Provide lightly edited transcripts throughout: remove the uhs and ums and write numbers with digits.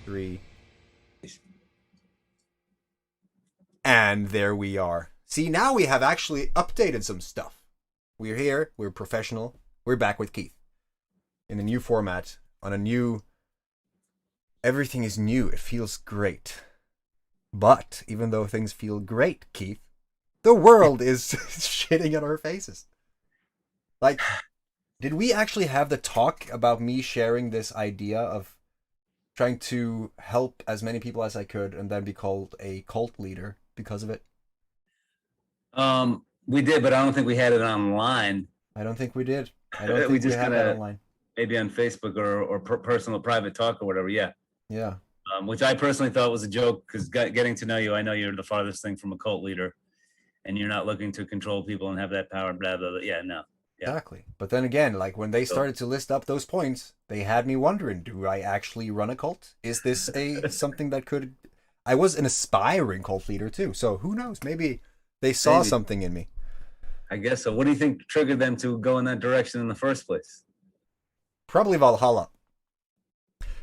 3. And there we are. See, now we have actually updated some stuff. We're here. We're professional. We're back with Keith. In a new format. On a new... Everything is new. It feels great. But, even though things feel great, Keith, the world is shitting on our faces. Like, did we actually have the talk about me sharing this idea of trying to help as many people as I could and then be called a cult leader because of it? We did, but I don't think we had it online. I don't think we did. I don't think we just had that online. Maybe on Facebook or personal private talk or whatever. Yeah. Yeah. Which I personally thought was a joke because getting to know you, I know you're the farthest thing from a cult leader, and you're not looking to control people and have that power. Blah blah blah. Yeah, no. Yeah. Exactly. But then again, like when they started to list up those points, they had me wondering: do I actually run a cult? Is this something that could? I was an aspiring cult leader too, so who knows? Maybe they saw something in me. I guess so. What do you think triggered them to go in that direction in the first place? Probably Valhalla.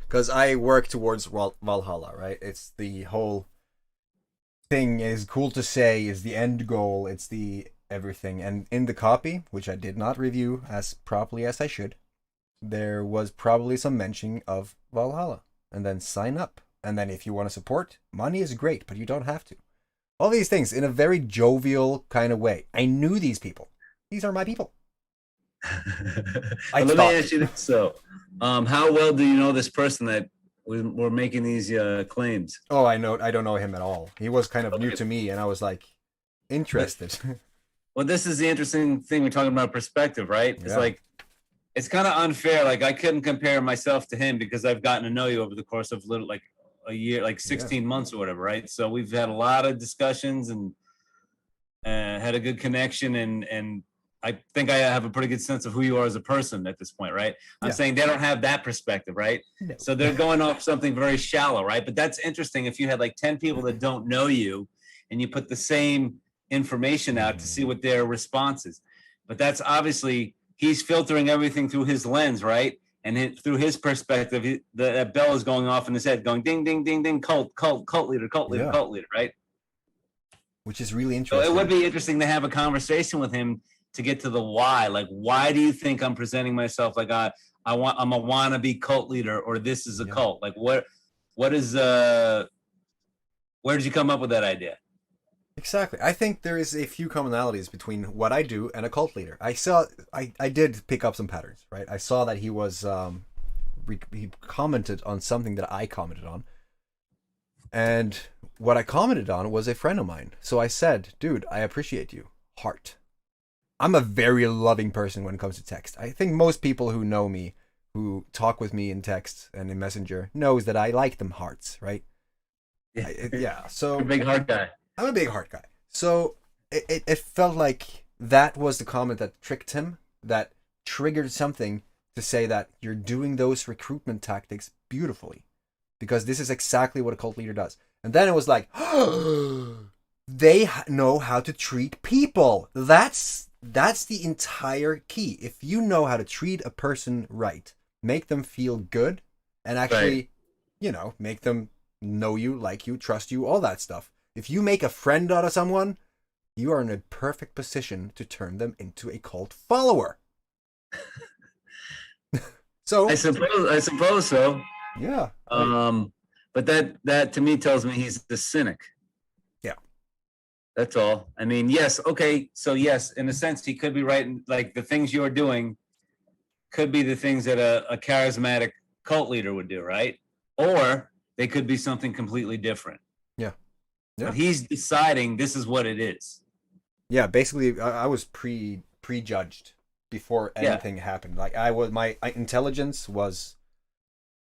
Because I work towards Valhalla, right? It's the whole thing is cool to say, is the end goal, it's the everything. And in the copy, which I did not review as properly as I should, there was probably some mention of Valhalla. And then sign up. And then if you want to support, money is great, but you don't have to. All these things in a very jovial kind of way. I knew these people. These are my people. Let me ask you this. So, how well do you know this person that we're making these claims? Oh, I don't know him at all. He was kind of new to me, and I was like, interested. Well, this is the interesting thing. We're talking about perspective, right? It's like, it's kind of unfair. Like, I couldn't compare myself to him because I've gotten to know you over the course of a year, like 16 months or whatever, right? So we've had a lot of discussions and had a good connection, and I think I have a pretty good sense of who you are as a person at this point, right? I'm saying they don't have that perspective, right? No. So they're going off something very shallow, right? But that's interesting if you had like 10 people that don't know you and you put the same information out to see what their response is. But that's obviously, he's filtering everything through his lens, right? And through his perspective, that bell is going off in his head, going ding, ding, ding, ding, cult leader, cult leader, right? Which is really interesting. So it would be interesting to have a conversation with him to get to the why. Like, why do you think I'm presenting myself like I'm a wannabe cult leader, or this is a cult? Like, what is where did you come up with that idea? Exactly. I think there is a few commonalities between what I do and a cult leader. I did pick up some patterns, right? I saw that he was he commented on something that I commented on. And what I commented on was a friend of mine. So I said, dude, I appreciate you. Heart. I'm a very loving person when it comes to text. I think most people who know me, who talk with me in text and in Messenger, knows that I like them hearts, right? So you're a big heart guy. I'm a big heart guy. So it felt like that was the comment that tricked him, that triggered something to say that you're doing those recruitment tactics beautifully. Because this is exactly what a cult leader does. And then it was like, they know how to treat people. That's the entire key. If you know how to treat a person right, make them feel good, and actually, make them know you, like you, trust you, all that stuff. If you make a friend out of someone, you are in a perfect position to turn them into a cult follower. So I suppose so. Yeah. But that to me tells me he's the cynic. Yeah. That's all. I mean, yes. Okay. So yes, in a sense, he could be right. Like the things you're doing could be the things that a charismatic cult leader would do, right? Or they could be something completely different. Yeah. But he's deciding this is what it is. Yeah. Basically, I was prejudged before anything happened. Like my intelligence was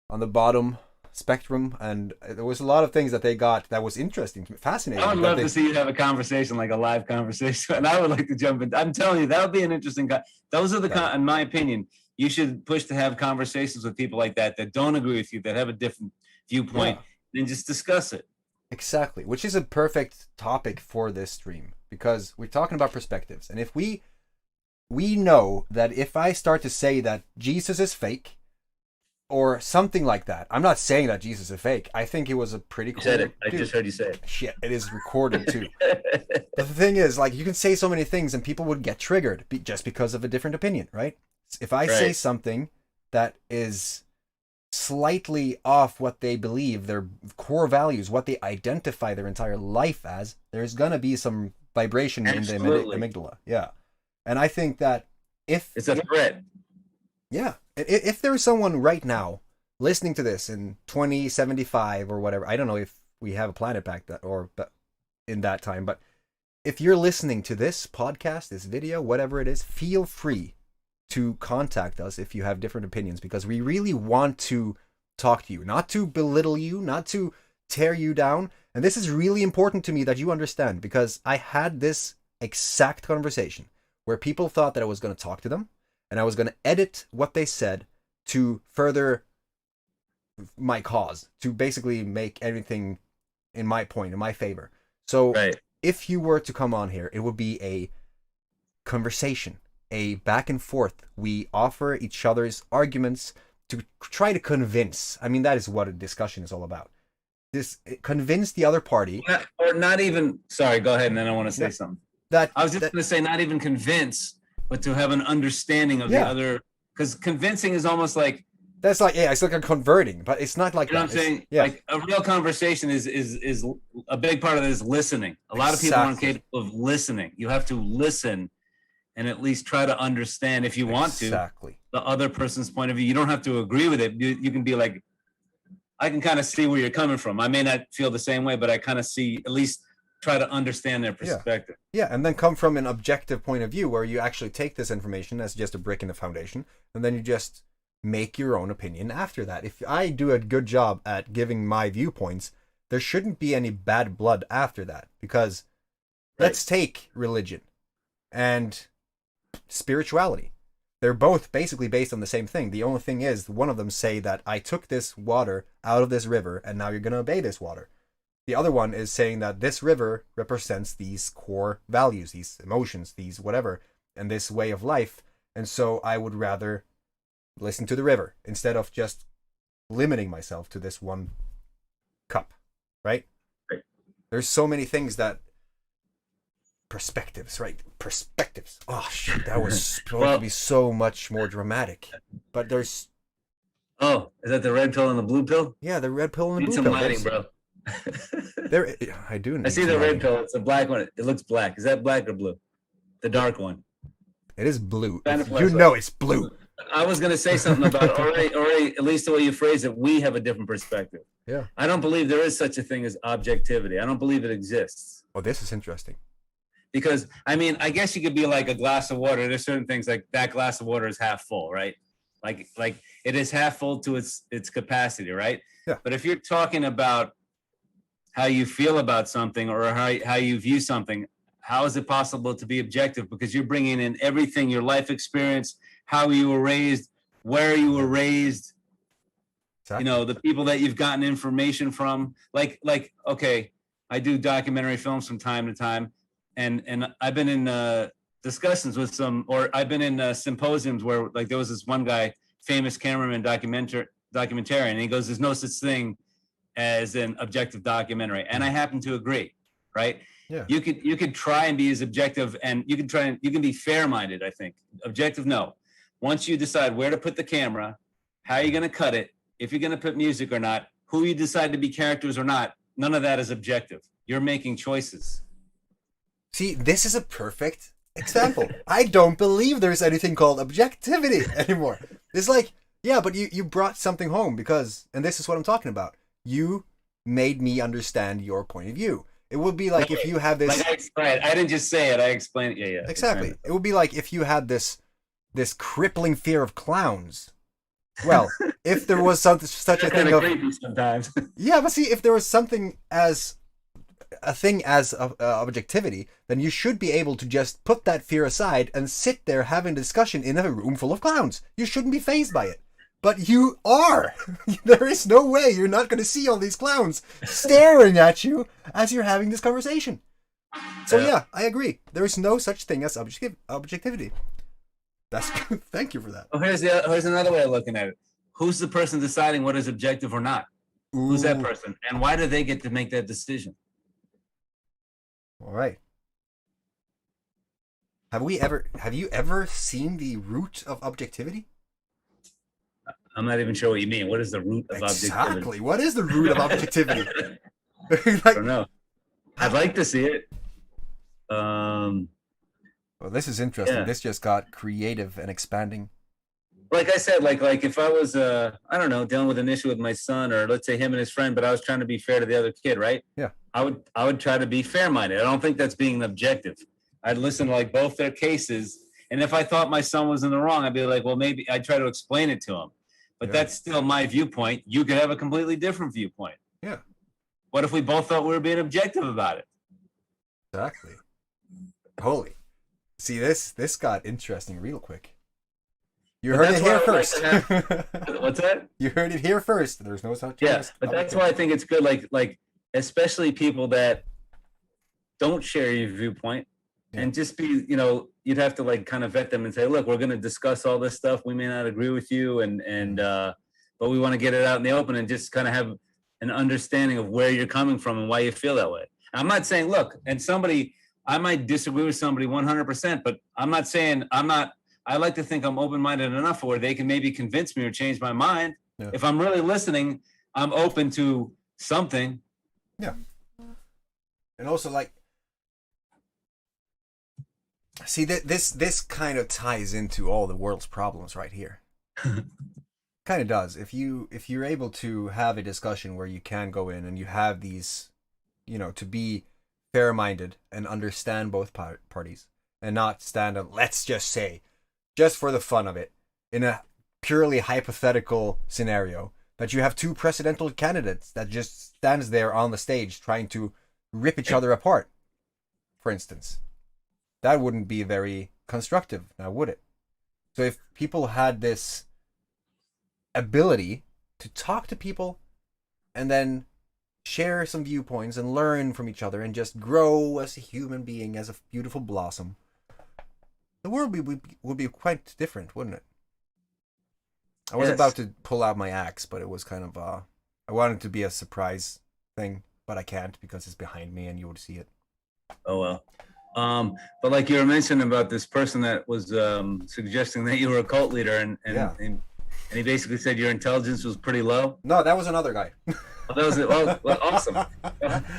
on the bottom spectrum, and there was a lot of things that they got that was interesting to me, fascinating. I would love to see you have a conversation, like a live conversation, and I would like to jump in. I'm telling you, that would be an interesting those are the in my opinion, you should push to have conversations with people like that don't agree with you, that have a different viewpoint, and just discuss it. Exactly, which is a perfect topic for this stream, because we're talking about perspectives. And if we know that if I start to say that Jesus is fake, or something like that. I'm not saying that Jesus is fake. I think he was a pretty cool You said it. I dude. just heard you say it. Shit, it is recorded too. But the thing is, like, you can say so many things and people would get triggered just because of a different opinion, right? If I say something that is slightly off what they believe, their core values, what they identify their entire life as, there's gonna be some vibration in the amygdala. Yeah. And I think that if it's a threat. Yeah. If there is someone right now listening to this in 2075 or whatever, I don't know if we have a planet back that or in that time, but if you're listening to this podcast, this video, whatever it is, feel free to contact us if you have different opinions, because we really want to talk to you, not to belittle you, not to tear you down. And this is really important to me that you understand, because I had this exact conversation where people thought that I was going to talk to them and I was going to edit what they said to further my cause, to basically make everything in my point, in my favor. So if you were to come on here, it would be a conversation, a back and forth. We offer each other's arguments to try to convince. I mean, that is what a discussion is all about. Convince the other party. Or not even, sorry, go ahead, and then I want to say something. I was just going to say not even convince, but to have an understanding of the other, because convincing is almost like, that's like, it's like a converting, but it's not like you know what I'm saying? Like a real conversation is a big part of it is listening. A lot of people aren't capable of listening. You have to listen and at least try to understand, if you want to, the other person's point of view. You don't have to agree with it. You can be like, I can kind of see where you're coming from. I may not feel the same way, but I kind of see, at least try to understand their perspective. Yeah, and then come from an objective point of view where you actually take this information as just a brick in the foundation, and then you just make your own opinion after that. If I do a good job at giving my viewpoints, there shouldn't be any bad blood after that, because let's take religion and spirituality. They're both basically based on the same thing. The only thing is, one of them say that I took this water out of this river and now you're going to obey this water. The other one is saying that this river represents these core values, these emotions, these whatever, and this way of life. And so I would rather listen to the river instead of just limiting myself to this one cup, right? There's so many things that perspectives. Oh shit, that was supposed to be so much more dramatic, but there's is that the red pill and the blue pill? Yeah, the red pill and the blue some pill. Lighting, bro. I do. I see the red pill. It's a black one. It looks black. Is that black or blue? The dark one. It is blue. You know it's blue. I was going to say something about already, at least the way you phrase it, we have a different perspective. Yeah. I don't believe there is such a thing as objectivity. I don't believe it exists. Oh, this is interesting. Because, I mean, I guess you could be like a glass of water. There's certain things like that glass of water is half full, right? Like it is half full to its capacity, right? Yeah. But if you're talking about how you feel about something or how you view something, how is it possible to be objective? Because you're bringing in everything, your life experience, how you were raised, where you were raised, you know, the people that you've gotten information from. Like, okay, I do documentary films from time to time, and I've been in discussions with I've been in symposiums where, like, there was this one guy, famous cameraman, documentarian, and he goes, "There's no such thing as an objective documentary," and I happen to agree, right? Yeah. You could try and be as objective, and you can be fair-minded. I think objective, no. Once you decide where to put the camera, how you're going to cut it, if you're going to put music or not, who you decide to be characters or not, none of that is objective. You're making choices. See, this is a perfect example. I don't believe there's anything called objectivity anymore. It's like, yeah, but you brought something home because, and this is what I'm talking about, you made me understand your point of view. It would be like if you have this... Like I explained. I didn't just say it, I explained it. Yeah. Exactly. It would be like if you had this crippling fear of clowns. Well, if there was such a thing of... creepy sometimes. Yeah, but see, if there was something as... a thing as objectivity, then you should be able to just put that fear aside and sit there having a discussion in a room full of clowns. You shouldn't be fazed by it. But you are. There is no way you're not going to see all these clowns staring at you as you're having this conversation. So yeah, I agree. There is no such thing as objectivity. That's thank you for that. Oh, here's another way of looking at it. who's the person deciding what is objective or not? Ooh. Who's that person? And why do they get to make that decision? All right. Have you ever seen the root of objectivity? I'm not even sure what you mean. What is the root of objectivity? Exactly. What is the root of objectivity? Like, I don't know. I'd like to see it. Well, this is interesting. Yeah. This just got creative and expanding. Like I said, like if I was, I don't know, dealing with an issue with my son, or let's say him and his friend, but I was trying to be fair to the other kid, right? Yeah. I would try to be fair-minded. I don't think that's being objective. I'd listen to like both their cases, and if I thought my son was in the wrong, I'd be like, well, maybe I'd try to explain it to him. But Yeah. that's still my viewpoint. You could have a completely different viewpoint. Yeah. What if we both thought we were being objective about it? Exactly. Holy. See, this got interesting real quick. You heard it here first. What's that? You heard it here first. There's no such. Yeah, but that's why I think it's good. Like especially people that don't share your viewpoint, and just be, you'd have to like kind of vet them and say, look, we're going to discuss all this stuff. We may not agree with you, but we want to get it out in the open and just kind of have an understanding of where you're coming from and why you feel that way. I'm not saying, look, and I might disagree with somebody 100%, but I'm not saying I like to think I'm open-minded enough where they can maybe convince me or change my mind. Yeah. If I'm really listening, I'm open to something. Yeah. And also, like, see, this kind of ties into all the world's problems right here. Kind of does. If you're able to have a discussion where you can go in and you have these, to be fair-minded and understand both parties, and not stand up, let's just say, just for the fun of it, in a purely hypothetical scenario, that you have two presidential candidates that just stands there on the stage trying to rip each other apart, for instance. That wouldn't be very constructive, now would it? So if people had this ability to talk to people and then share some viewpoints and learn from each other and just grow as a human being, as a beautiful blossom, the world would be quite different, wouldn't it? I was about to pull out my axe, but it was kind of I wanted it to be a surprise thing, but I can't because it's behind me and you would see it. Oh well. But like you were mentioning about this person that was suggesting that you were a cult leader, and he basically said your intelligence was pretty low. No, that was another guy. Well, that was it. Well, awesome.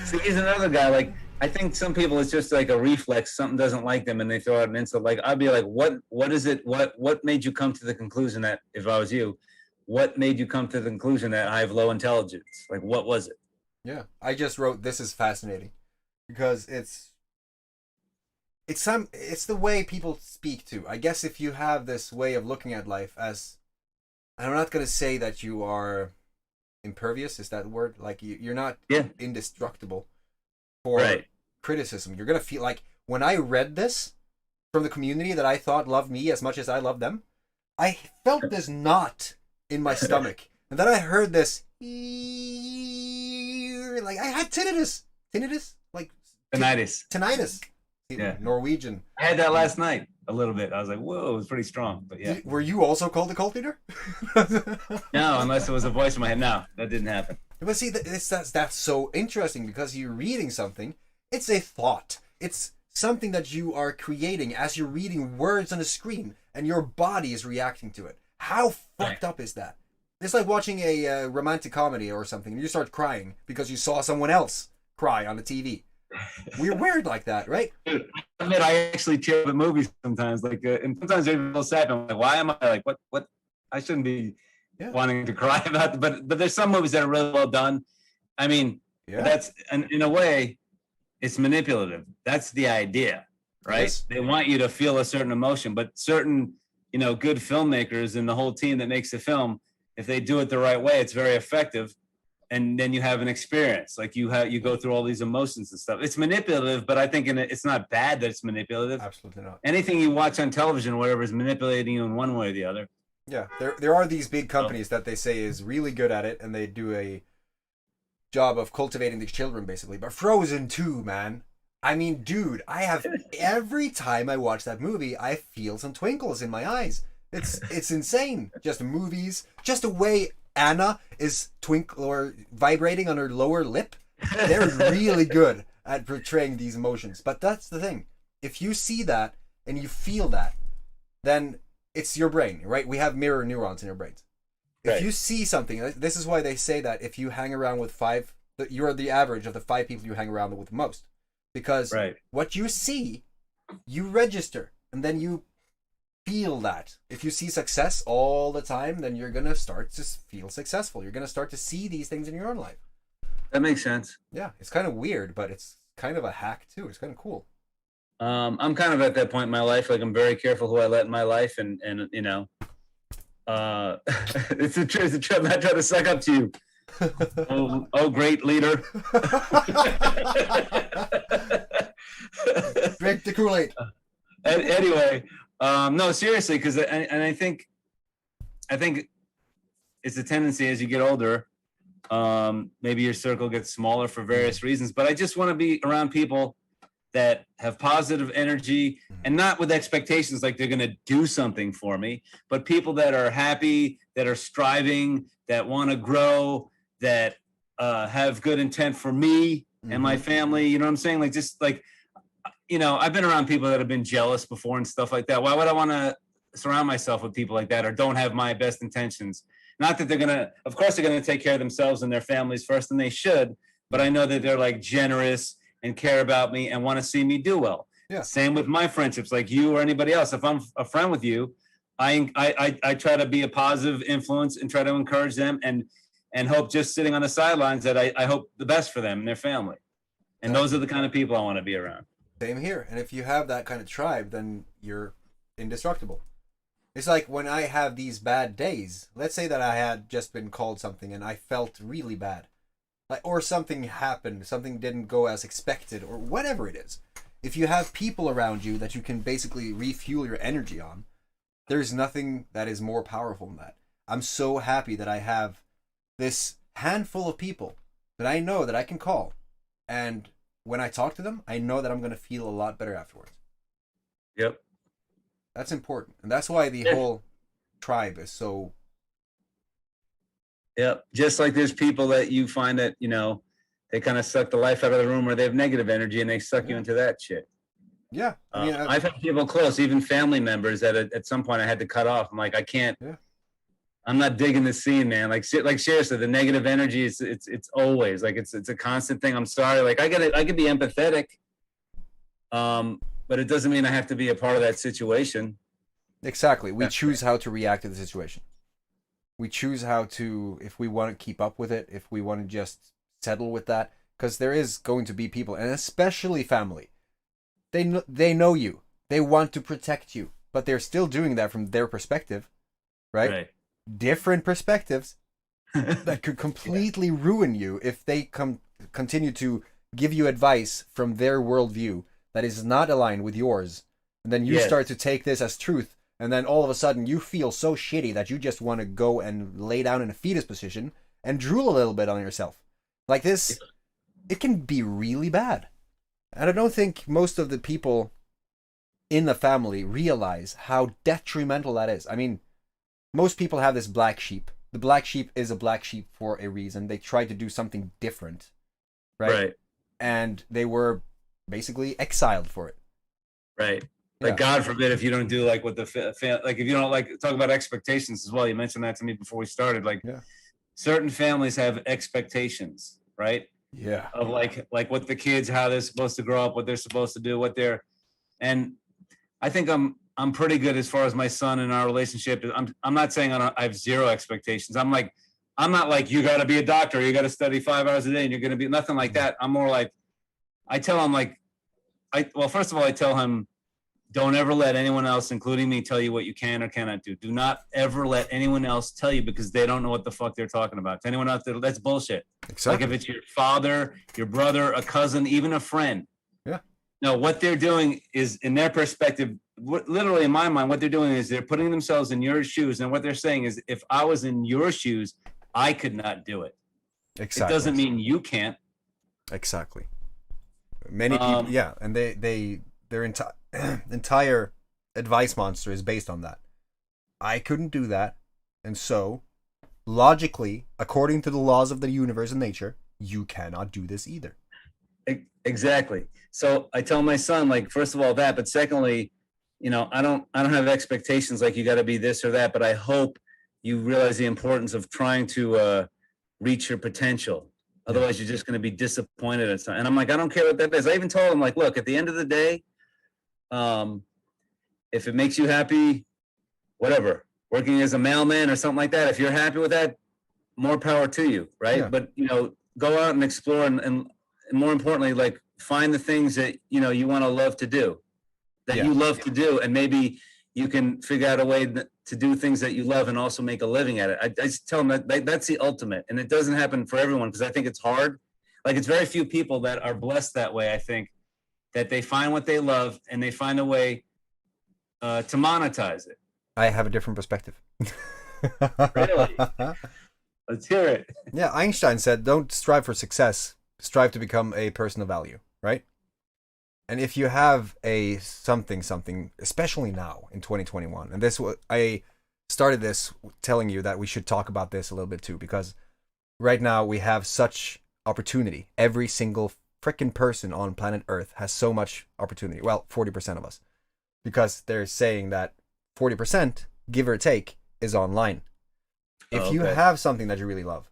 See, he's another guy. Like, I think some people, it's just like a reflex. Something doesn't like them, and they throw out an insult. Like, I'd be like, what is it? What made you come to the conclusion that, if I was you, what made you come to the conclusion that I have low intelligence? Like, what was it? Yeah, I just wrote, this is fascinating, because it's the way people speak to. I guess if you have this way of looking at life as, and I'm not going to say that you are impervious, is that the word? Like, you're not indestructible for criticism. You're going to feel like, when I read this from the community that I thought loved me as much as I loved them, I felt this knot in my stomach. And then I heard this, like, I had tinnitus, like tinnitus. Yeah. Norwegian. I had that last night a little bit. I was like, whoa, it was pretty strong. But yeah. Were you also called the cult leader? No, unless it was a voice in my head. No, that didn't happen. But see, that's so interesting, because you're reading something. It's a thought. It's something that you are creating as you're reading words on a screen, and your body is reacting to it. How fucked up is that? It's like watching a romantic comedy or something, and you start crying because you saw someone else cry on the TV. We're weird like that, right? Dude, I admit I actually tear up at movies sometimes. Like, and sometimes they're a little sad. I'm like, why am I like, what? I shouldn't be wanting to cry about. But there's some movies that are really well done. I mean, that's, and in a way, it's manipulative. That's the idea, right? Yes. They want you to feel a certain emotion, but certain, good filmmakers and the whole team that makes the film, if they do it the right way, it's very effective. And then you have an experience, like you go through all these emotions and stuff. It's manipulative, but I think it's not bad that it's manipulative. Absolutely not. Anything you watch on television, whatever, is manipulating you in one way or the other. Yeah, there are these big companies that they say is really good at it, and they do a job of cultivating the children, basically. But Frozen 2, man. I mean, dude, every time I watch that movie, I feel some twinkles in my eyes. It's insane. Just movies, just the way Anna is twinkle or vibrating on her lower lip. They're really good at portraying these emotions. But that's the thing. If you see that and you feel that, then it's your brain, right? We have mirror neurons in our brains. If you see something, this is why they say that if you hang around with five, you're the average of the 5 people you hang around with most. Because what you see, you register, and then you feel that. If you see success all the time, then you're going to start to feel successful. You're going to start to see these things in your own life. That makes sense. Yeah, it's kind of weird, but it's kind of a hack too. It's kind of cool. I'm kind of at that point in my life. Like, I'm very careful who I let in my life, and you know, it's a trip. I'm not trying to suck up to you. Oh, great leader. Drink the Kool-Aid. Anyway, no, seriously, because I think it's a tendency as you get older. Maybe your circle gets smaller for various reasons, but I just want to be around people that have positive energy and not with expectations like they're going to do something for me, but people that are happy, that are striving, that want to grow, that have good intent for me and my family. You know what I'm saying? Like, just like, you know, I've been around people that have been jealous before and stuff like that. Why would I want to surround myself with people like that, or don't have my best intentions? Not that they're going to, of course, they're going to take care of themselves and their families first, and they should, but I know that they're like generous and care about me and want to see me do well. Yeah. Same with my friendships, like you or anybody else. If I'm a friend with you, I try to be a positive influence and try to encourage them, and hope, just sitting on the sidelines, that I hope the best for them and their family. And those are the kind of people I want to be around. Same here. And if you have that kind of tribe, then you're indestructible. It's like when I have these bad days, let's say that I had just been called something and I felt really bad. Or something happened, something didn't go as expected, or whatever it is. If you have people around you that you can basically refuel your energy on, there's nothing that is more powerful than that. I'm so happy that I have this handful of people that I know that I can call. And when I talk to them, I know that I'm going to feel a lot better afterwards. Yep. That's important. And that's why the whole tribe is so... Yep. Just like there's people that you find that, you know, they kind of suck the life out of the room, or they have negative energy and they suck you into that shit. Yeah. I mean, I've had people close, even family members, that at some point I had to cut off. I'm like, I can't. Yeah. I'm not digging the scene, man. Like seriously, the negative energy it's always like it's a constant thing. I'm sorry. Like I could be empathetic, but it doesn't mean I have to be a part of that situation. Exactly. We choose how to react to the situation. We choose how to, if we want to keep up with it, if we want to just settle with that, because there is going to be people, and especially family. They know you. They want to protect you, but they're still doing that from their perspective, right? Different perspectives that could completely ruin you if they continue to give you advice from their worldview that is not aligned with yours. And then you start to take this as truth. And then all of a sudden you feel so shitty that you just want to go and lay down in a fetus position and drool a little bit on yourself. Like this, it can be really bad. And I don't think most of the people in the family realize how detrimental that is. I mean, most people have this black sheep. The black sheep is a black sheep for a reason. They tried to do something different, right? And they were basically exiled for it. Right. Like, God forbid if you don't do like what like if you don't like talk about expectations as well. You mentioned that to me before we started. Like certain families have expectations, right? Yeah. Of like what the kids, how they're supposed to grow up, what they're supposed to do, and I think I'm pretty good as far as my son and our relationship. I'm not saying I have zero expectations. I'm not like, you got to be a doctor, you got to study 5 hours a day and you're going to be nothing like that. I'm more like, I tell him first of all, I tell him, don't ever let anyone else, including me, tell you what you can or cannot do. Do not ever let anyone else tell you, because they don't know what the fuck they're talking about. To anyone out there, that's bullshit. Exactly. Like if it's your father, your brother, a cousin, even a friend. Yeah. No, what they're doing is, in their perspective, literally in my mind, what they're doing is they're putting themselves in your shoes. And what they're saying is, if I was in your shoes, I could not do it. Exactly. It doesn't mean you can't. Exactly. Many people, and their entire advice monster is based on that. I couldn't do that. And so, logically, according to the laws of the universe and nature, you cannot do this either. Exactly. So I tell my son, like, first of all that, but secondly, I don't have expectations like you got to be this or that, but I hope you realize the importance of trying to reach your potential. Otherwise, you're just going to be disappointed at something. And I'm like, I don't care what that is. I even told him, like, look, at the end of the day, if it makes you happy, whatever, working as a mailman or something like that, if you're happy with that, more power to you, right? Yeah. But, go out and explore and more importantly, like, find the things that, you want to love to do, that you love to do. And maybe you can figure out a way to do things that you love and also make a living at it. I just tell them that's the ultimate. And it doesn't happen for everyone because I think it's hard. Like, it's very few people that are blessed that way, I think, that they find what they love and they find a way to monetize it. I have a different perspective. Really? Let's hear it. Yeah, Einstein said, don't strive for success, strive to become a person of value, right? And if you have a something, especially now in 2021, and I started this telling you that we should talk about this a little bit too, because right now we have such opportunity. Every single freaking person on planet Earth has so much opportunity. Well, 40% of us, because they're saying that 40%, give or take, is online. If you have something that you really love,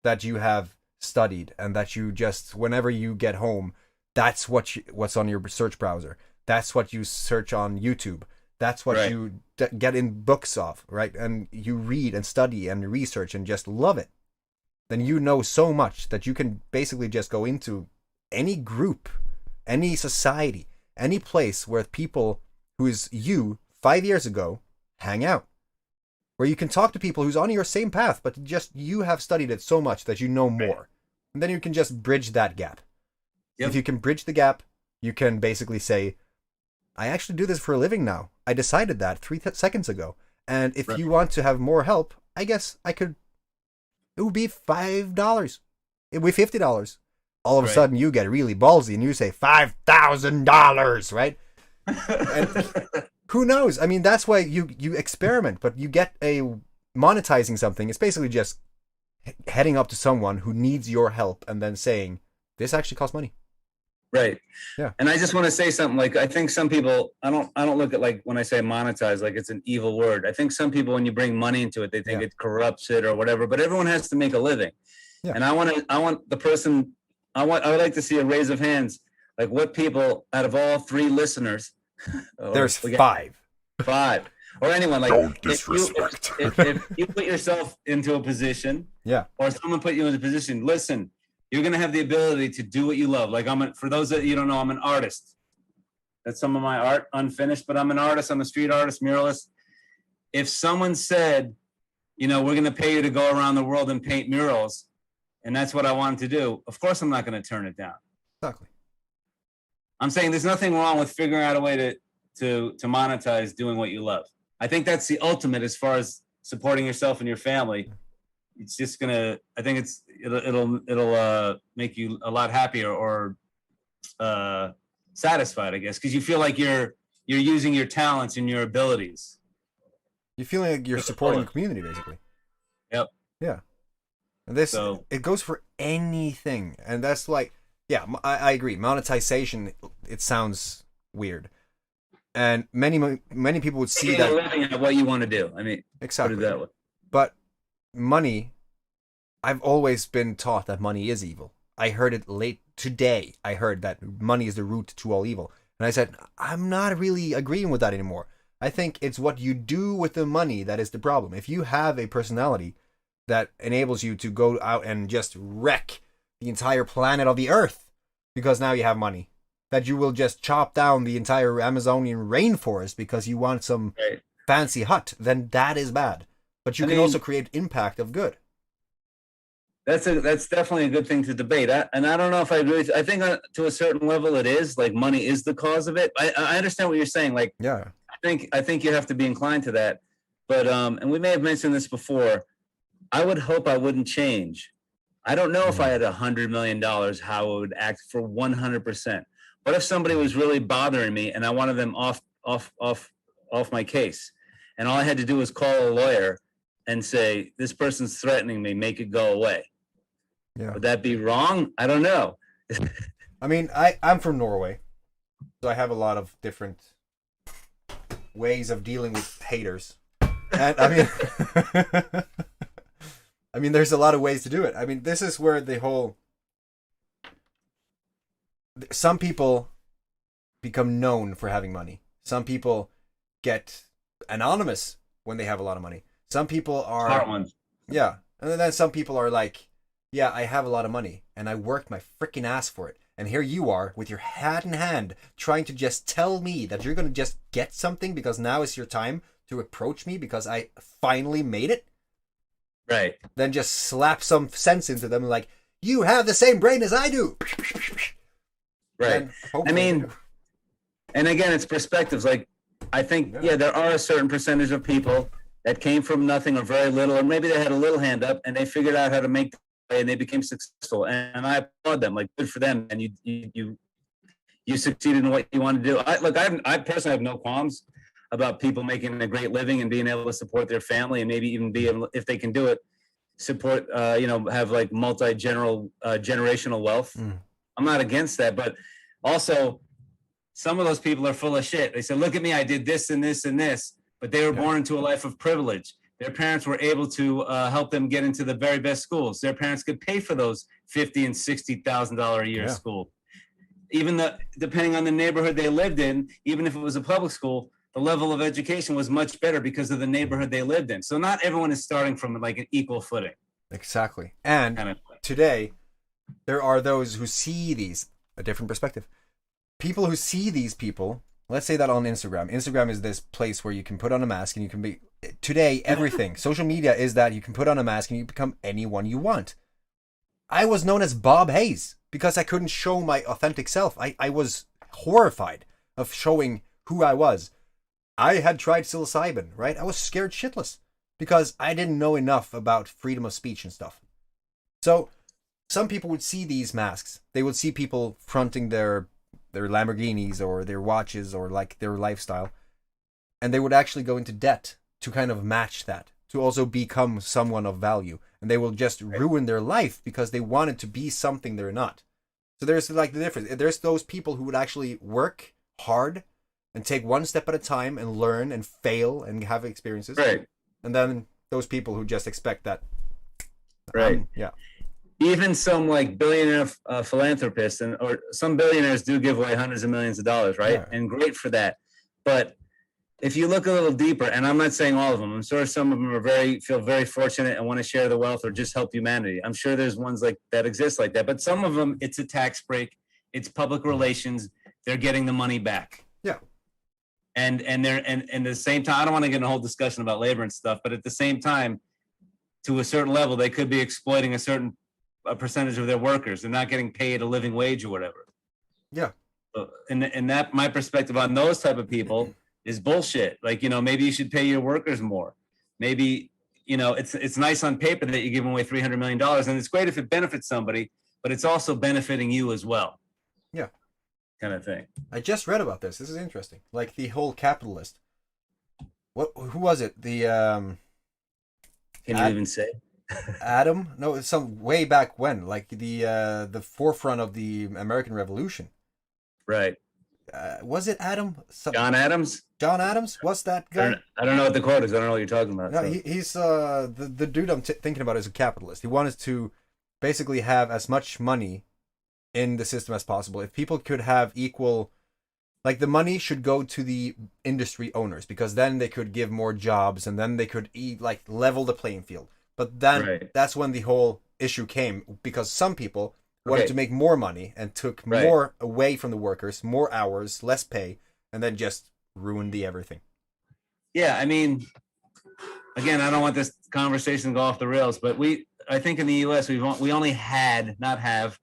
that you have studied, and that you just, whenever you get home, that's what's on your search browser. That's what you search on YouTube. That's what you get in books of, right? And you read and study and research and just love it. Then you know so much that you can basically just go into any group, any society, any place where people who is you 5 years ago hang out. Where you can talk to people who's on your same path, but just you have studied it so much that you know more. And then you can just bridge that gap. Yep. If you can bridge the gap, you can basically say, I actually do this for a living now. I decided that 3 seconds ago. And if you want to have more help, I guess it would be $5. It would be $50. All of a sudden you get really ballsy and you say $5,000, right? And who knows? I mean, that's why you experiment, but you get monetizing something. It's basically just heading up to someone who needs your help and then saying, this actually costs money. Right. Yeah. And I just want to say something. Like, I think some people, I don't look at, like, when I say monetize, like it's an evil word. I think some people, when you bring money into it, they think it corrupts it or whatever, but everyone has to make a living. Yeah. And I would like to see a raise of hands. Like, what people out of all 3 listeners, there's 5. 5. Or anyone, like, don't disrespect. If you put yourself into a position, or someone put you in a position, listen, you're going to have the ability to do what you love. Like, for those that you don't know, I'm an artist. That's some of my art, unfinished, but I'm an artist. I'm a street artist, muralist. If someone said, we're going to pay you to go around the world and paint murals, and that's what I wanted to do, of course I'm not going to turn it down. Exactly. I'm saying there's nothing wrong with figuring out a way to monetize doing what you love. I think that's the ultimate as far as supporting yourself and your family. It's just I think it'll make you a lot happier or satisfied, I guess, because you feel like you're using your talents and your abilities. You feel like you're supporting the community, basically. Yep. Yeah. And it goes for anything, and that's like, I agree. Monetization, it sounds weird, and many people would see that living at what you want to do. I mean, exactly. Put it that way. But money, I've always been taught that money is evil. I heard it late today. I heard that money is the root to all evil, and I said I'm not really agreeing with that anymore. I think it's what you do with the money that is the problem. If you have a personality that enables you to go out and just wreck the entire planet of the Earth because now you have money, that you will just chop down the entire Amazonian rainforest because you want some fancy hut, then that is bad. But you can also create impact of good. That's definitely a good thing to debate. And I don't know if I agree with you. I think to a certain level it is, like, money is the cause of it. I understand what you're saying. Like, I think you have to be inclined to that. But and we may have mentioned this before, I would hope I wouldn't change. I don't know if I had $100 million, how I would act for 100%. What if somebody was really bothering me and I wanted them off my case? and all I had to do was call a lawyer and say, this person's threatening me, make it go away. Yeah. Would that be wrong? I don't know. I mean, I'm from Norway, so I have a lot of different ways of dealing with haters. And I mean, I mean, there's a lot of ways to do it. I mean, this is where the whole, some people become known for having money. Some people get anonymous when they have a lot of money. Some people are, Smart ones. Yeah. And then some people are like, yeah, I have a lot of money and I worked my freaking ass for it. And here you are with your hat in hand trying to just tell me that you're going to just get something because now is your time to approach me because I finally made it. Right. Then just slap some sense into them like, you have the same brain as I do. Right. I mean, and again, it's perspectives. Like, I think, yeah, there are a certain percentage of people that came from nothing or very little, or maybe they had a little hand up and they figured out how to make and they became successful, and I applaud them. Like, good for them. And you succeeded in what you want to do. I personally have no qualms about people making a great living and being able to support their family, and maybe even be able, if they can do it, support, have like generational wealth. I'm not against that, but also some of those people are full of shit. They said, look at me, I did this and this and this, but they were born into a life of privilege. Their parents were able to help them get into the very best schools. Their parents could pay for those $50,000 and $60,000 a year school. Even depending on the neighborhood they lived in, even if it was a public school, the level of education was much better because of the neighborhood they lived in. So not everyone is starting from like an equal footing. Exactly. And today, there are those who see these, a different perspective. People who see these people, let's say that on Instagram. Instagram is this place where you can put on a mask and you can be, today, everything. Social media is that you can put on a mask and you become anyone you want. I was known as Bob Hayes because I couldn't show my authentic self. I was horrified of showing who I was. I had tried psilocybin, right? I was scared shitless because I didn't know enough about freedom of speech and stuff. So some people would see these masks. They would see people fronting their Lamborghinis or their watches or like their lifestyle. And they would actually go into debt to kind of match that, to also become someone of value. And they will just ruin their life because they wanted to be something they're not. So there's like the difference. There's those people who would actually work hard and take one step at a time and learn and fail and have experiences. Right. And then those people who just expect that. Right. Yeah. Even some like billionaire philanthropists or some billionaires do give away hundreds of millions of dollars, right? Yeah. And great for that. But if you look a little deeper, and I'm not saying all of them, I'm sure some of them are feel very fortunate and want to share the wealth or just help humanity. I'm sure there's ones like that exist like that, but some of them, it's a tax break, it's public relations, they're getting the money back. Yeah. And they're and at the same time, I don't want to get in a whole discussion about labor and stuff, but at the same time, to a certain level, they could be exploiting a percentage of their workers. They're not getting paid a living wage or whatever. Yeah. So, and that my perspective on those type of people is bullshit. Like, maybe you should pay your workers more. Maybe, it's nice on paper that you're giving away $300 million, and it's great if it benefits somebody, but it's also benefiting you as well. Yeah. Kind of thing. I just read about this. This is interesting. Like the whole capitalist. Who was it? The Can you even say? Adam? No, it's some way back when, like the forefront of the American Revolution. Right. Was it Adam? John Adams? John Adams? What's that guy? I don't know what the quote is. I don't know what you're talking about. No, he's the dude I'm thinking about is a capitalist. He wanted to basically have as much money in the system as possible. If people could have equal, like the money should go to the industry owners because then they could give more jobs and then they could level the playing field. But then that's when the whole issue came because some people wanted to make more money and took more away from the workers, more hours, less pay, and then just ruined the everything. Yeah, I mean, again, I don't want this conversation to go off the rails, but I think in the U.S. we only had, not have,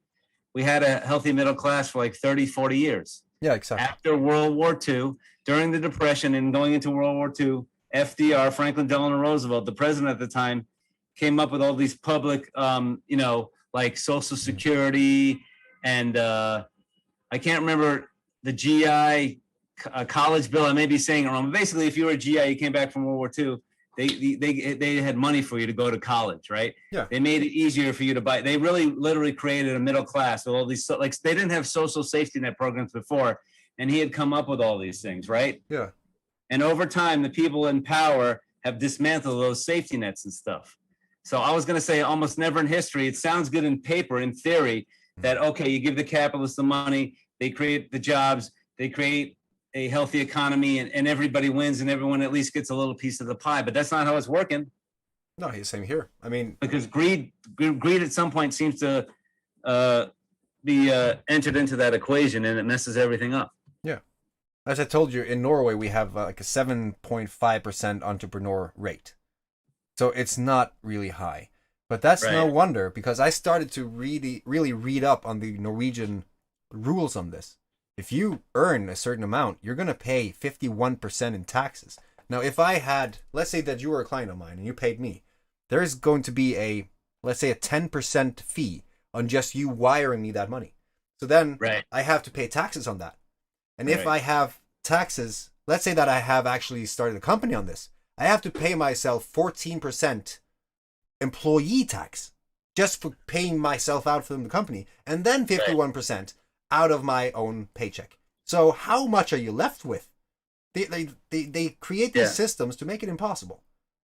we had a healthy middle class for like 30, 40 years. Yeah, exactly. After World War II, during the Depression and going into World War II, FDR, Franklin Delano Roosevelt, the president at the time, came up with all these public, like Social Security and I can't remember the GI a college bill. I may be saying it wrong, but basically, if you were a GI, you came back from World War II, they had money for you to go to college, right? Yeah. They made it easier for you to buy. They really literally created a middle class with all these, like, they didn't have social safety net programs before, and he had come up with all these things, right? Yeah. And over time, the people in power have dismantled those safety nets and stuff. So I was going to say, almost never in history, it sounds good in paper, in theory, that, okay, you give the capitalists the money, they create the jobs, they create a healthy economy, and everybody wins, and everyone at least gets a little piece of the pie. But that's not how it's working. No, he's same here. I mean, because greed at some point seems to be entered into that equation, and it messes everything up. Yeah. As I told you, in Norway, we have like a 7.5% entrepreneur rate. So it's not really high. But that's no wonder, because I started to really read up on the Norwegian rules on this. If you earn a certain amount, you're going to pay 51% in taxes. Now, if I had, let's say that you were a client of mine and you paid me, there's going to be let's say a 10% fee on just you wiring me that money. So then I have to pay taxes on that. And if I have taxes, let's say that I have actually started a company on this, I have to pay myself 14% employee tax just for paying myself out from the company, and then 51% out of my own paycheck. So how much are you left with? They create these systems to make it impossible.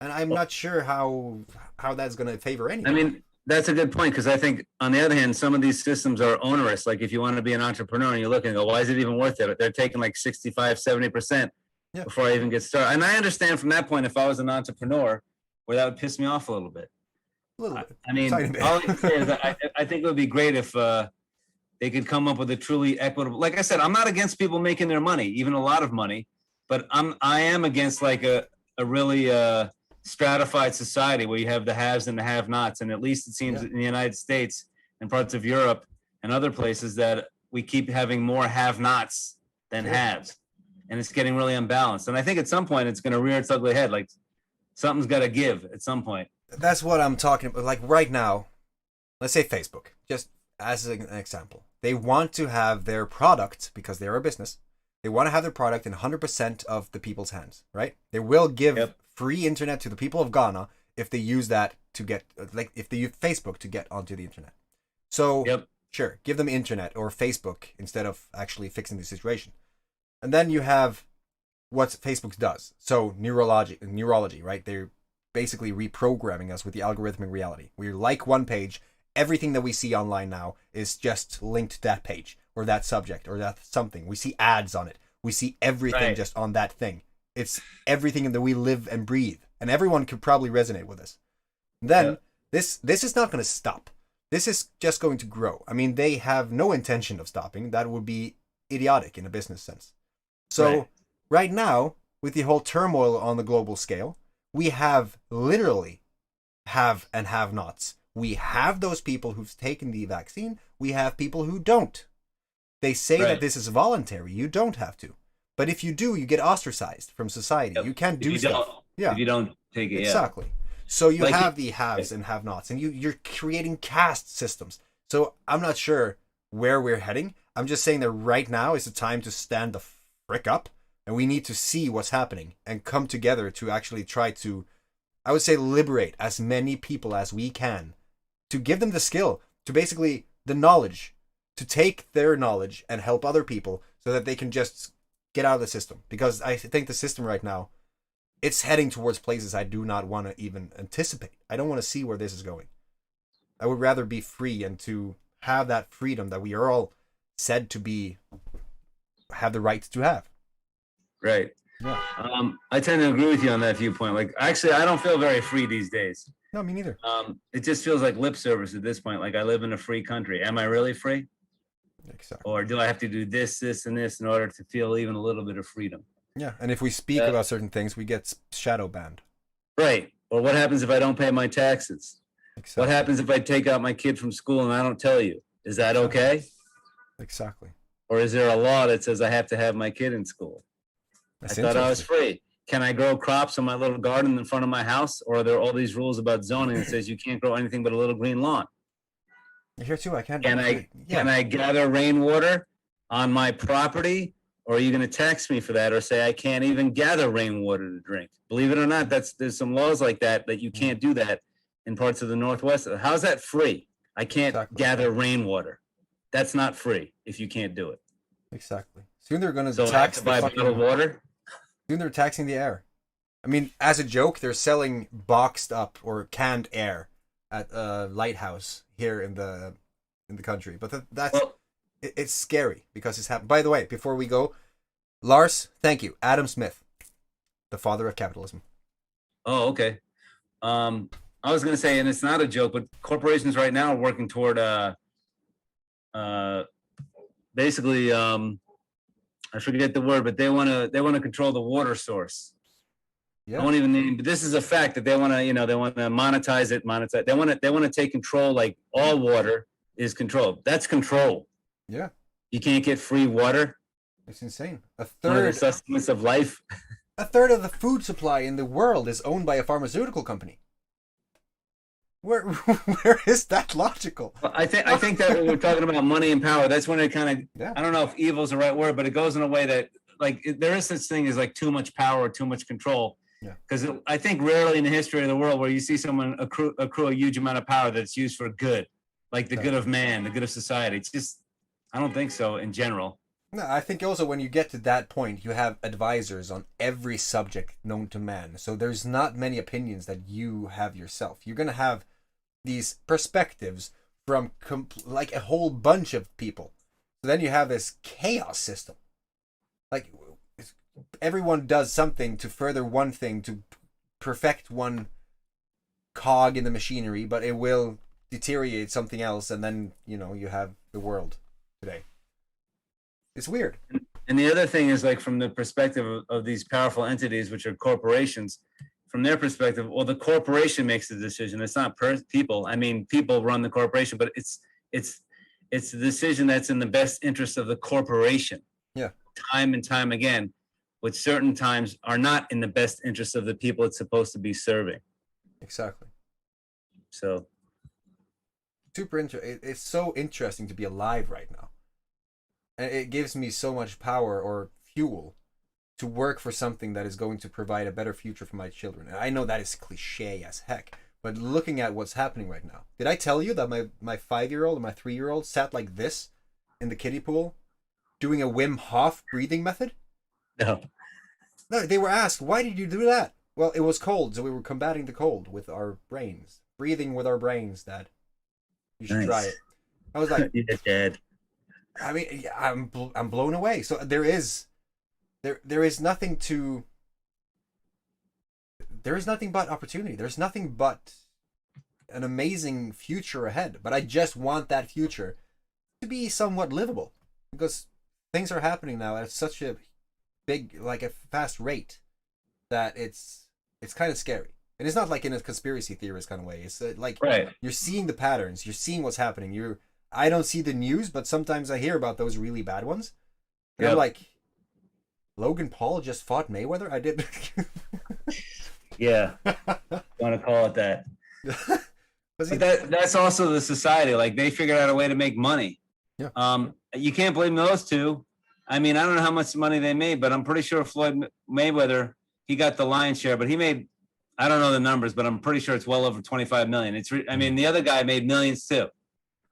And I'm not sure how that's going to favor anyone. I mean, that's a good point, because I think, on the other hand, some of these systems are onerous. Like, if you want to be an entrepreneur and you look and go, why is it even worth it? They're taking like 65, 70% before I even get started. And I understand from that point, if I was an entrepreneur, where that would piss me off a little bit. A little bit. I mean, all I can say is I think it would be great if they could come up with a truly equitable. Like I said, I'm not against people making their money, even a lot of money, but I am against like a really stratified society where you have the haves and the have-nots. And at least it seems in the United States and parts of Europe and other places that we keep having more have-nots than haves, and it's getting really unbalanced. And I think at some point it's going to rear its ugly head. Like, something's got to give at some point. That's what I'm talking about. Like right now, let's say Facebook, just as an example. They want to have their product, because they're a business, they want to have their product in 100% of the people's hands, right? They will give free internet to the people of Ghana if they use that to get, like, if they use Facebook to get onto the internet. So, sure, give them internet or Facebook instead of actually fixing the situation. And then you have what Facebook does. So, neurology, right? They're basically reprogramming us with the algorithmic reality. We like one page, everything that we see online now is just linked to that page or that subject or that something. We see ads on it. We see everything just on that thing. It's everything that we live and breathe, and everyone could probably resonate with this. Then this is not going to stop. This is just going to grow. I mean, they have no intention of stopping. That would be idiotic in a business sense. So right now, with the whole turmoil on the global scale, we have literally have and have-nots. We have those people who've taken the vaccine. We have people who don't. They say that this is voluntary. You don't have to. But if you do, you get ostracized from society. You can't do stuff. If you don't take it, exactly. So you have the haves and have-nots, and you're creating caste systems. So I'm not sure where we're heading. I'm just saying that right now is the time to stand the frick up, and we need to see what's happening and come together to actually try to, I would say, liberate as many people as we can, to give them the skill, to basically the knowledge, to take their knowledge and help other people so that they can just get out of the system. Because I think the system right now, it's heading towards places I do not want to even anticipate. I don't want to see where this is going. I would rather be free and to have that freedom that we are all said to have the right to have. Right. Yeah. I tend to agree with you on that viewpoint. Like, actually, I don't feel very free these days. No, me neither. It just feels like lip service at this point. Like, I live in a free country. Am I really free? Exactly. Or do I have to do this, and this in order to feel even a little bit of freedom? Yeah, and if we speak about certain things, we get shadow banned. Right. Or what happens if I don't pay my taxes? Exactly. What happens if I take out my kid from school and I don't tell you? Is that okay? Exactly. Or is there a law that says I have to have my kid in school? I thought I was free. Can I grow crops on my little garden in front of my house? Or are there all these rules about zoning that says you can't grow anything but a little green lawn? Here too, I can't. Can I gather rainwater on my property? or are you going to tax me for that, or say I can't even gather rainwater to drink? Believe it or not, there's some laws like that you can't do that in parts of the Northwest. How's that free? I can't gather rainwater. That's not free if you can't do it. Exactly. Soon they're going to tax buy bottled water. Soon they're taxing the air. I mean, as a joke, they're selling boxed up or canned air at a lighthouse here in the country. But it's scary because it's happened. By the way, before we go, Lars, thank you. Adam Smith, the father of capitalism. Oh, okay. I was going to say, and it's not a joke, but corporations right now are working toward basically I forget the word, but they want to control the water source. Yeah. I won't even name, but this is a fact that they want to monetize it. They want to take control, like all water is controlled. That's control. Yeah. You can't get free water. It's insane. A third of the sustenance of life. A third of the food supply in the world is owned by a pharmaceutical company. Where is that logical? Well, I think that when we're talking about money and power, that's when it kind of, I don't know if evil is the right word, but it goes in a way that, like, there is such thing as like too much power or too much control. Yeah. Because I think rarely in the history of the world where you see someone accrue a huge amount of power that's used for good, like the good of man, the good of society. It's just, I don't think so in general. No, I think also when you get to that point, you have advisors on every subject known to man. So there's not many opinions that you have yourself. You're going to have these perspectives from like a whole bunch of people. So then you have this chaos system. Like everyone does something to further one thing, to perfect one cog in the machinery, but it will deteriorate something else, and then you have the world today. It's weird. And the other thing is, like, from the perspective of these powerful entities, which are corporations, from their perspective, well, the corporation makes the decision. It's not people. I mean, people run the corporation, but it's the decision that's in the best interest of the corporation. Yeah. Time and time again, which certain times are not in the best interest of the people it's supposed to be serving. Exactly. So. Super interesting. It's so interesting to be alive right now. And it gives me so much power or fuel to work for something that is going to provide a better future for my children. And I know that is cliche as heck, but looking at what's happening right now. Did I tell you that my 5-year-old and my 3-year-old sat like this in the kiddie pool doing a Wim Hof breathing method? No. No, they were asked, why did you do that? Well, it was cold, so we were combating the cold with our brains. Breathing with our brains, Dad. You should try it. I was like, yeah, Dad. I mean, I'm blown away. So there is nothing but opportunity. There's nothing but an amazing future ahead. But I just want that future to be somewhat livable, because things are happening now at such a big, like a fast rate, that it's kind of scary. And it's not like in a conspiracy theorist kind of way. It's like You're seeing the patterns. You're seeing what's happening. I don't see the news, but sometimes I hear about those really bad ones. And I'm like, Logan Paul just fought Mayweather? I did. Yeah. Want to call it that. But that's also the society. Like, they figured out a way to make money. Yeah. You can't blame those two. I mean, I don't know how much money they made, but I'm pretty sure Floyd Mayweather, he got the lion's share, but he made, I don't know the numbers, but I'm pretty sure it's well over 25 million. I mean, the other guy made millions too.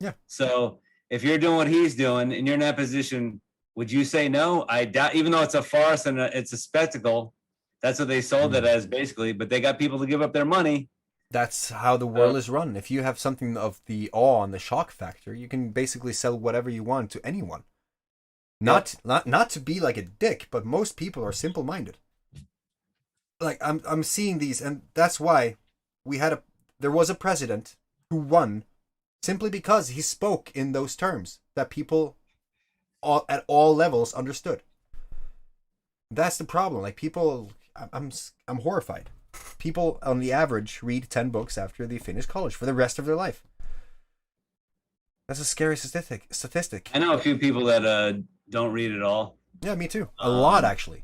Yeah. So if you're doing what he's doing and you're in that position, would you say no? I doubt, even though it's a farce and it's a spectacle, that's what they sold it as basically, but they got people to give up their money. That's how the world is run. If you have something of the awe and the shock factor, you can basically sell whatever you want to anyone. Not to be like a dick, but most people are simple-minded. Like, I'm seeing these, and that's why there was a president who won simply because he spoke in those terms that people at all levels understood. That's the problem. Like, people, I'm horrified. People on the average read 10 books after they finish college for the rest of their life. That's a scary statistic. I know a few people that don't read at all. Yeah, me too. A lot, actually.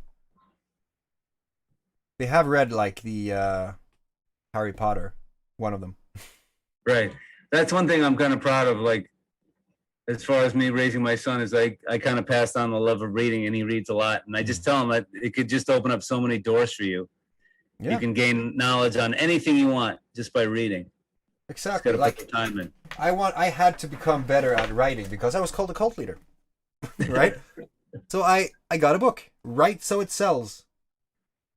They have read, like, the Harry Potter, one of them. Right. That's one thing I'm kind of proud of. Like, as far as me raising my son is I kind of passed on the love of reading, and he reads a lot. And I just tell him that it could just open up so many doors for you. Yeah. You can gain knowledge on anything you want just by reading. Exactly. Like put the time in. I had to become better at writing because I was called a cult leader. Right? So I got a book, Write So It Sells.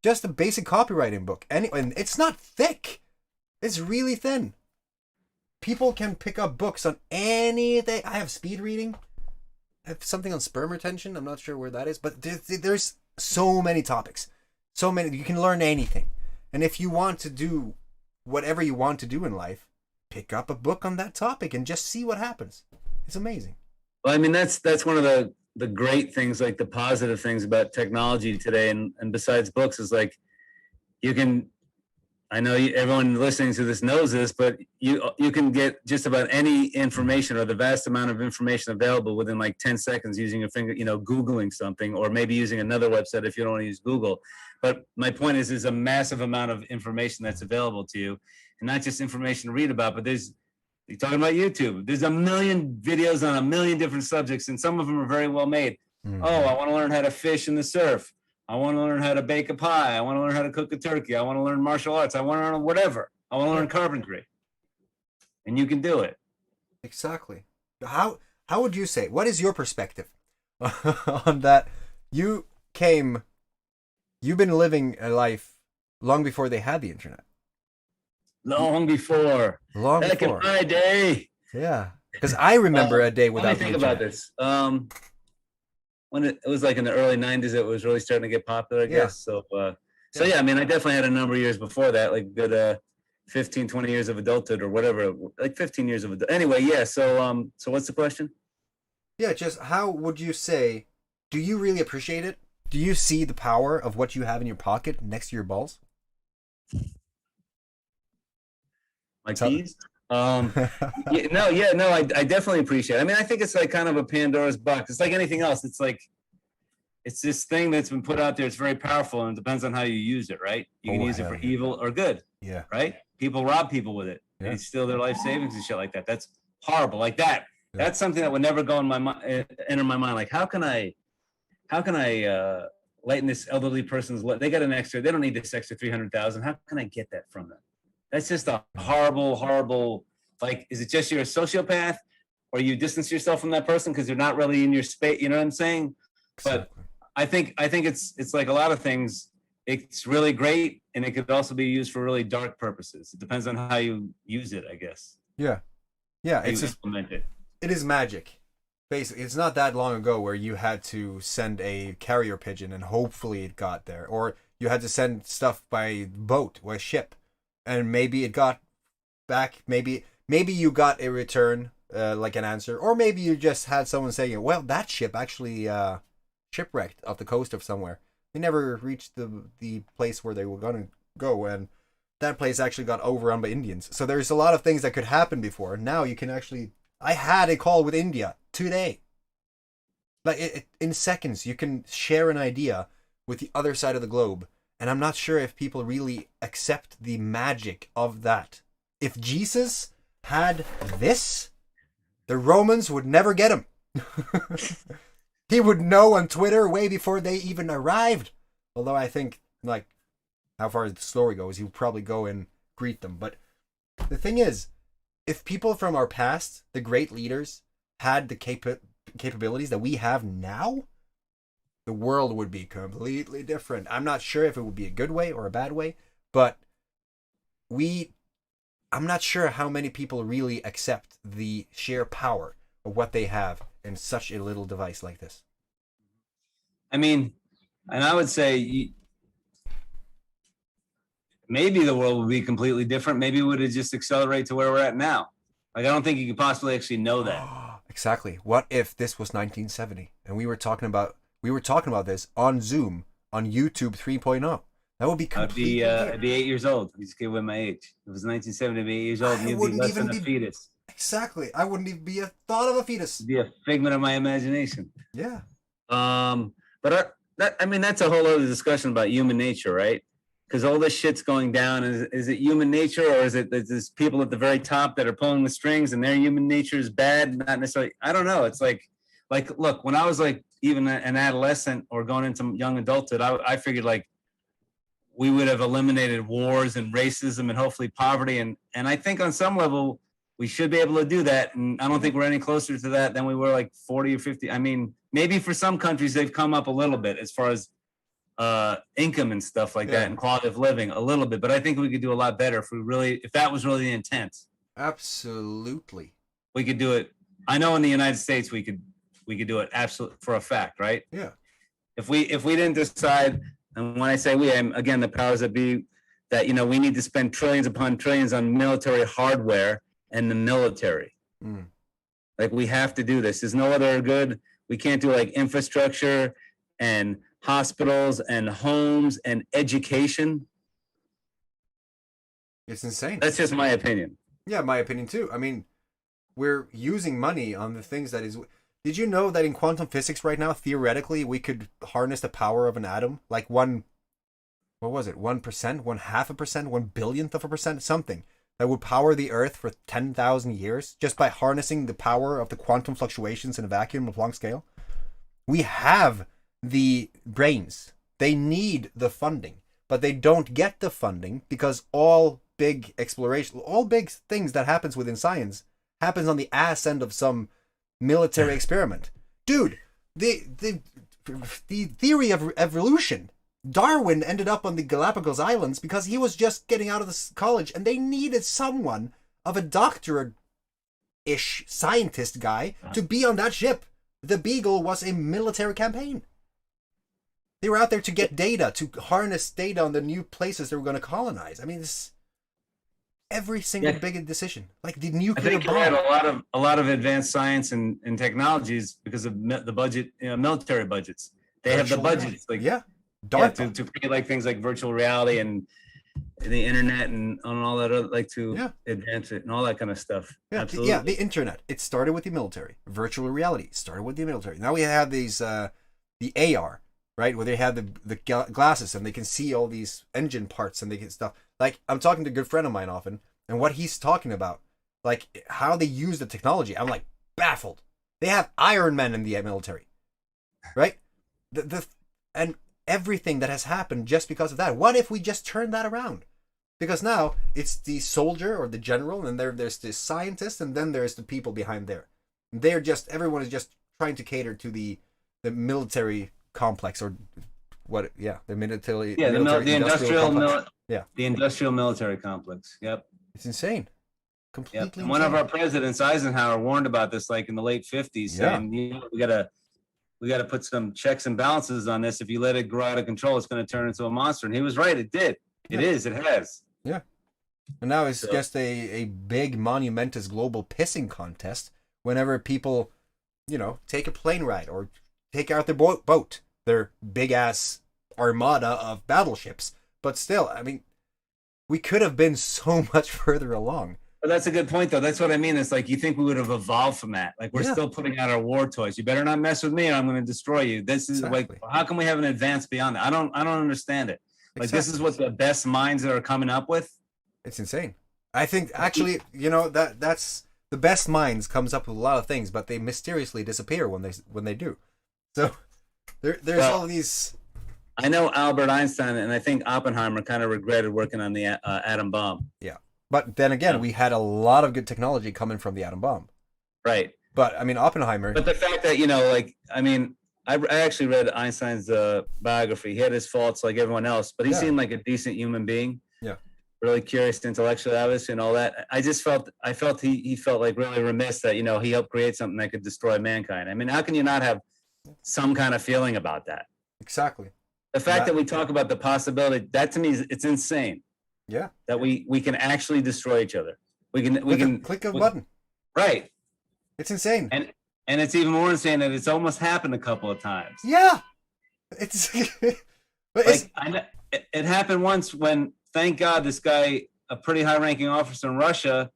Just a basic copywriting book. And it's not thick. It's really thin. People can pick up books on anything. I have speed reading. I have something on sperm retention. I'm not sure where that is, but there's so many topics. So many. You can learn anything. And if you want to do whatever you want to do in life, pick up a book on that topic and just see what happens. It's amazing. Well, I mean, that's one of the great things, like the positive things about technology today, and besides books, is like you can. I know everyone listening to this knows this, but you can get just about any information or the vast amount of information available within like 10 seconds using your finger, Googling something, or maybe using another website if you don't want to use Google. But my point is, there's a massive amount of information that's available to you, and not just information to read about, but you're talking about YouTube. There's a million videos on a million different subjects, and some of them are very well made. Mm-hmm. Oh, I want to learn how to fish in the surf. I want to learn how to bake a pie. I want to learn how to cook a turkey. I want to learn martial arts. I want to learn whatever. I want to learn carpentry. And you can do it. Exactly. How would you say, what is your perspective on that? You've been living a life long before they had the internet. Long before. Back in my day. Yeah. Because I remember a day without the internet. Think about this. When it was like in the early 90s, it was really starting to get popular, I guess. So yeah, I mean, I definitely had a number of years before that, like good 15, 20 years of adulthood or whatever, like 15 years of adult. Anyway, yeah. So what's the question? Yeah, just how would you say, do you really appreciate it? Do you see the power of what you have in your pocket next to your balls? My keys? I definitely appreciate it. I mean, I think it's like kind of a Pandora's box. It's like anything else. It's like, it's this thing that's been put out there. It's very powerful, and it depends on how you use it, right? You can use it for evil or good. Yeah. Right? People rob people with it. Yeah. They steal their life savings and shit like that. That's horrible. Like that. Yeah. That's something that would never go in my mind, enter my mind. Like, how can I lighten this elderly person's they got they don't need this extra 300,000. How can I get that from them? That's just a horrible, like, is it just you're a sociopath, or you distance yourself from that person because they're not really in your space? You know what I'm saying? But I think it's like a lot of things. It's really great, and it could also be used for really dark purposes. It depends on how you use it, I guess. Yeah. It's just implement it. It is magic. Basically, it's not that long ago where you had to send a carrier pigeon and hopefully it got there, or you had to send stuff by boat or a ship. And maybe it got back. Maybe you got a return, like an answer, or maybe you just had someone saying, "Well, that ship actually shipwrecked off the coast of somewhere. They never reached the place where they were gonna go, and that place actually got overrun by Indians." So there's a lot of things that could happen before. Now you can actually. I had a call with India today. Like in seconds, you can share an idea with the other side of the globe. And I'm not sure if people really accept the magic of that. If Jesus had this, the Romans would never get him. He would know on Twitter way before they even arrived. Although I think, like, how far the story goes, he would probably go and greet them. But the thing is, if people from our past, the great leaders, had the capabilities that we have now, the world would be completely different. I'm not sure if it would be a good way or a bad way, but I'm not sure how many people really accept the sheer power of what they have in such a little device like this. I mean, and I would say maybe the world would be completely different. Maybe it would just accelerate to where we're at now. Like, I don't think you could possibly actually know that. Exactly. What if this was 1970 and we were talking about this on Zoom on YouTube 3.0? That would be completely I'd be 8 years old. You just give away my age. If it was 1970, I'd be 8 years old, and you'd be less than a fetus. Exactly. I wouldn't even be a thought of a fetus. It'd be a figment of my imagination. Yeah. But that's a whole other discussion about human nature, right? because all this shit's going down. Is it human nature, or is it there's people at the very top that are pulling the strings and their human nature is bad? Not necessarily. I don't know. It's like look, when I was like even an adolescent or going into young adulthood, I figured like we would have eliminated wars and racism and hopefully poverty. And I think on some level we should be able to do that. And I don't think we're any closer to that than we were like 40 or 50. I mean, maybe for some countries they've come up a little bit as far as income and stuff like that and quality of living a little bit. But I think we could do a lot better if that was really the intent. Absolutely. We could do it. I know in the United States we could do it absolutely for a fact, right? Yeah. If we didn't decide, and when I say we, I'm again the powers that be, that we need to spend trillions upon trillions on military hardware and the military. Like we have to do this. There's no other good. We can't do like infrastructure and hospitals and homes and education. It's insane. That's just my opinion. Yeah, my opinion too. I mean, we're using money on the things that is. Did you know that in quantum physics right now, theoretically, we could harness the power of an atom? Like 1%, 0.5%, 1/1000%, something that would power the Earth for 10,000 years just by harnessing the power of the quantum fluctuations in a vacuum of Planck's scale? We have the brains. They need the funding, but they don't get the funding because all big exploration, all big things that happens within science happens on the ass end of some military experiment. Dude, the theory of evolution, Darwin ended up on the Galapagos Islands because he was just getting out of the college and they needed someone of a doctorate-ish scientist guy to be on that ship. The Beagle was a military campaign. They were out there to get data, to harness data on the new places they were going to colonize. I mean, this every single big decision, like the nuclear bomb. I think a lot of advanced science and technologies because of the budget, military budgets. They have the budgets, like to create like things like virtual reality and the internet and on all that other, like to advance it and all that kind of stuff. Yeah, absolutely. The internet. It started with the military. Virtual reality started with the military. Now we have these the AR, right, where they have the glasses and they can see all these engine parts and they can stuff. Like, I'm talking to a good friend of mine often, and what he's talking about, like how they use the technology, I'm like baffled. They have Iron Man in the military, right? And everything that has happened just because of that. What if we just turn that around? Because now it's the soldier or the general, and there's the scientist, and then there's the people behind there. Everyone is just trying to cater to the military complex or what? Yeah, the military. Yeah, the industrial military complex. Yep, it's insane. Completely. Yep. And one of our presidents, Eisenhower, warned about this like in the late 50s, saying we gotta put some checks and balances on this. If you let it grow out of control, it's going to turn into a monster. And he was right. It did. It has. Yeah. And now it's just a big monumentous global pissing contest whenever people, take a plane ride or take out their boat, their big ass armada of battleships. But still, I mean, we could have been so much further along. But that's a good point, though. That's what I mean. It's like you think we would have evolved from that. Like we're still putting out our war toys. You better not mess with me, or I'm going to destroy you. This is like, how can we have an advance beyond that? I don't understand it. Like this is what the best minds are coming up with. It's insane. I think actually, that's the best minds comes up with a lot of things, but they mysteriously disappear when they do. So there's all these. I know Albert Einstein and I think Oppenheimer kind of regretted working on the atom bomb. Yeah. But then again, we had a lot of good technology coming from the atom bomb. Right. But I mean, Oppenheimer. But the fact that, I actually read Einstein's biography. He had his faults like everyone else, but he seemed like a decent human being. Yeah. Really curious, intellectual, obviously, and all that. I felt he felt like really remiss that, he helped create something that could destroy mankind. I mean, how can you not have some kind of feeling about that? Exactly. The fact that we talk about the possibility, that to me, it's insane. Yeah. That we can actually destroy each other. We can click a button. Right. It's insane. And it's even more insane that it's almost happened a couple of times. Yeah. It's it happened once when, thank God, this guy, a pretty high-ranking officer in Russia,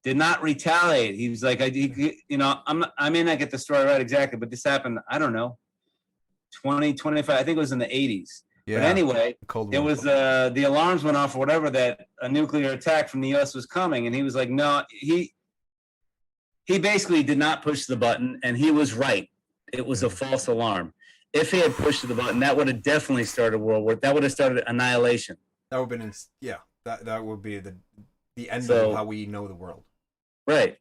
did not retaliate. He was like, I may not get the story right exactly, but this happened, I don't know, 20, 25, I think it was in the 80s. Yeah. But anyway, Cold it War. was the alarms went off or whatever that a nuclear attack from the U.S. was coming, and he was like, no, he basically did not push the button, and he was right. It was a false alarm. If he had pushed the button, that would have definitely started World War. That would have started annihilation. That would have been, that would be the end of how we know the world. Right.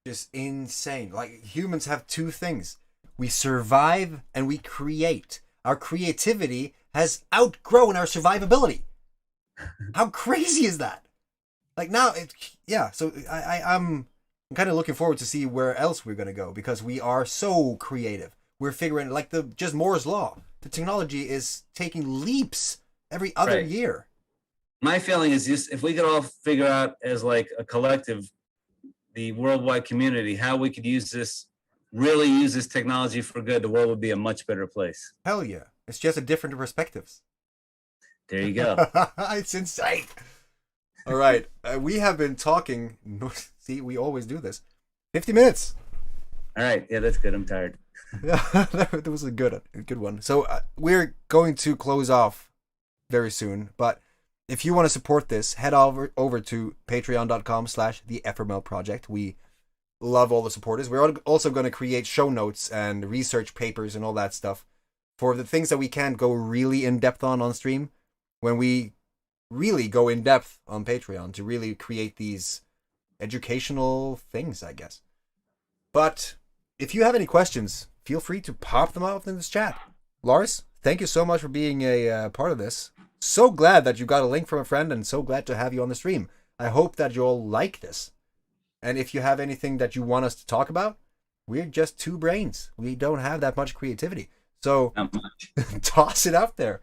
Just insane. Like, humans have two things. We survive and we create. Our creativity has outgrown our survivability. How crazy is that? Like, now, so I'm kind of looking forward to see where else we're going to go, because we are so creative. We're figuring, like, just Moore's Law. The technology is taking leaps every other year. My feeling is just, if we could all figure out as like a collective, the worldwide community, how we could really use this technology for good, the world would be a much better place. Hell yeah. It's just a different perspectives. There you go. It's insane. All right. We have been talking. See, we always do this. 50 minutes. All right. Yeah, that's good. I'm tired. That was a good one. So we're going to close off very soon. But if you want to support this, head over to patreon.com/thefmlproject. We love all the supporters. We're also going to create show notes and research papers and all that stuff for the things that we can't go really in depth on stream, when we really go in depth on Patreon to really create these educational things, I guess. But if you have any questions, feel free to pop them out in this chat. Lars, thank you so much for being a part of this. So glad that you got a link from a friend, and so glad to have you on the stream. I hope that you'll like this. And if you have anything that you want us to talk about, we're just two brains. We don't have that much creativity. So toss it out there.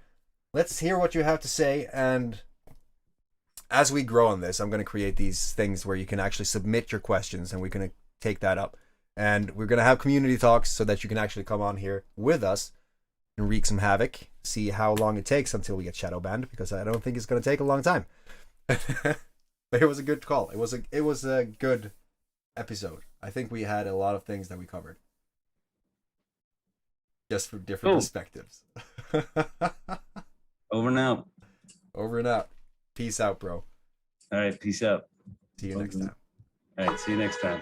Let's hear what you have to say. And as we grow on this, I'm going to create these things where you can actually submit your questions, and we're going to take that up. And we're going to have community talks so that you can actually come on here with us and wreak some havoc. See how long it takes until we get shadow banned, because I don't think it's going to take a long time. But it was a good call. It was a good episode. I think we had a lot of things that we covered, just from different perspectives. Over and out. Over and out. Peace out, bro. All right. Peace out. See you next time. All right. See you next time.